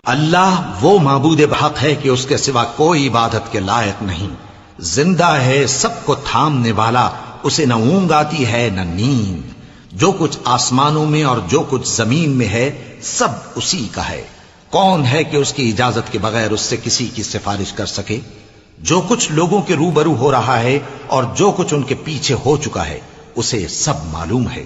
اللہ وہ معبود بحق ہے کہ اس کے سوا کوئی عبادت کے لائق نہیں، زندہ ہے، سب کو تھامنے والا، اسے نہ اونگ آتی ہے نہ نیند، جو کچھ آسمانوں میں اور جو کچھ زمین میں ہے سب اسی کا ہے۔ کون ہے کہ اس کی اجازت کے بغیر اس سے کسی کی سفارش کر سکے؟ جو کچھ لوگوں کے روبرو ہو رہا ہے اور جو کچھ ان کے پیچھے ہو چکا ہے اسے سب معلوم ہے،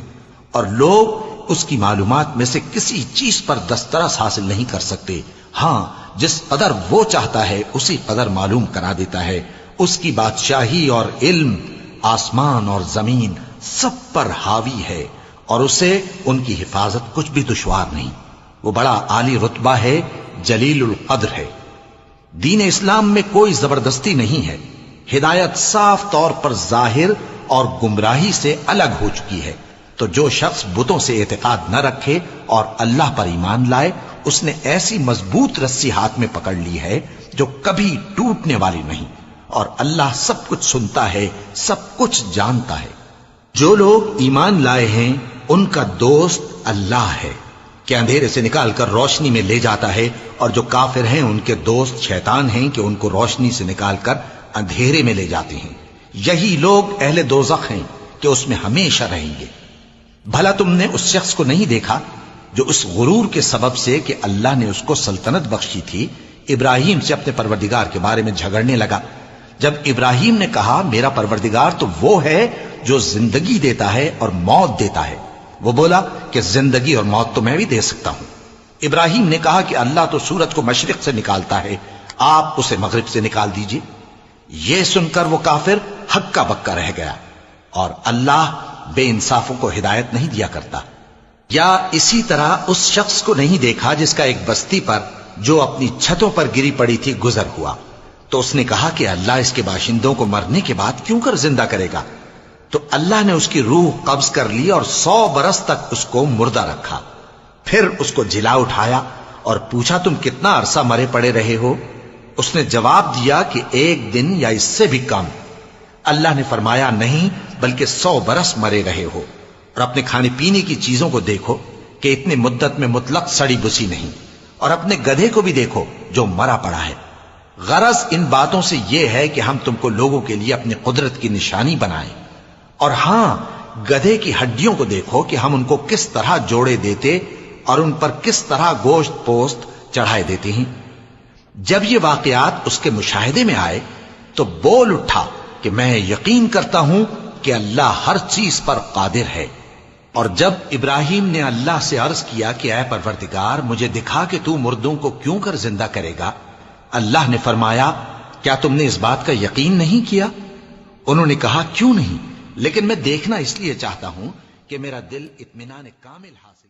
اور لوگ اس کی معلومات میں سے کسی چیز پر دسترس حاصل نہیں کر سکتے۔ ہاں، جس قدر وہ چاہتا ہے اسی قدر معلوم کرا دیتا ہے۔ اس کی بادشاہی اور علم آسمان اور زمین سب پر حاوی ہے، اور اسے ان کی حفاظت کچھ بھی دشوار نہیں۔ وہ بڑا عالی رتبہ ہے، جلیل القدر ہے۔ دین اسلام میں کوئی زبردستی نہیں ہے، ہدایت صاف طور پر ظاہر اور گمراہی سے الگ ہو چکی ہے۔ تو جو شخص بتوں سے اعتقاد نہ رکھے اور اللہ پر ایمان لائے، اس نے ایسی مضبوط رسی ہاتھ میں پکڑ لی ہے جو کبھی ٹوٹنے والی نہیں، اور اللہ سب کچھ سنتا ہے، سب کچھ جانتا ہے۔ جو لوگ ایمان لائے ہیں ان کا دوست اللہ ہے کہ اندھیرے سے نکال کر روشنی میں لے جاتا ہے، اور جو کافر ہیں ان کے دوست شیطان ہیں کہ ان کو روشنی سے نکال کر اندھیرے میں لے جاتے ہیں۔ یہی لوگ اہل دوزخ ہیں کہ اس میں ہمیشہ رہیں گے۔ بھلا تم نے اس شخص کو نہیں دیکھا جو اس غرور کے سبب سے کہ اللہ نے اس کو سلطنت بخشی تھی، ابراہیم سے اپنے پروردگار کے بارے میں جھگڑنے لگا؟ جب ابراہیم نے کہا میرا پروردگار تو وہ ہے جو زندگی دیتا ہے اور موت دیتا ہے، وہ بولا کہ زندگی اور موت تو میں بھی دے سکتا ہوں۔ ابراہیم نے کہا کہ اللہ تو سورج کو مشرق سے نکالتا ہے، آپ اسے مغرب سے نکال دیجئے۔ یہ سن کر وہ کافر ہکا بکا رہ گیا، اور اللہ بے انصافوں کو ہدایت نہیں دیا کرتا۔ یا اسی طرح اس شخص کو نہیں دیکھا جس کا ایک بستی پر جو اپنی چھتوں پر گری پڑی تھی گزر ہوا، تو اس نے کہا کہ اللہ اس کے باشندوں کو مرنے کے بعد کیوں کر زندہ کرے گا؟ تو اللہ نے اس کی روح قبض کر لی اور 100 برس تک اس کو مردہ رکھا۔ پھر اس کو جلا اٹھایا اور پوچھا تم کتنا عرصہ مرے پڑے رہے ہو؟ اس نے جواب دیا کہ 1 دن یا اس سے بھی کم۔ اللہ نے فرمایا نہیں، بلکہ 100 برس مرے رہے ہو، اور اپنے کھانے پینے کی چیزوں کو دیکھو کہ اتنی مدت میں مطلق سڑی بسی نہیں، اور اپنے گدھے کو بھی دیکھو جو مرا پڑا ہے۔ غرض ان باتوں سے یہ ہے کہ ہم تم کو لوگوں کے لیے اپنی قدرت کی نشانی بنائیں۔ اور ہاں، گدھے کی ہڈیوں کو دیکھو کہ ہم ان کو کس طرح جوڑے دیتے اور ان پر کس طرح گوشت پوست چڑھائے دیتے ہیں۔ جب یہ واقعات اس کے مشاہدے میں آئے تو بول اٹھا کہ میں یقین کرتا ہوں کہ اللہ ہر چیز پر قادر ہے۔ اور جب ابراہیم نے اللہ سے عرض کیا کہ اے پروردگار مجھے دکھا کہ تو مردوں کو کیوں کر زندہ کرے گا، اللہ نے فرمایا کیا تم نے اس بات کا یقین نہیں کیا؟ انہوں نے کہا کیوں نہیں، لیکن میں دیکھنا اس لیے چاہتا ہوں کہ میرا دل اطمینان کامل حاصل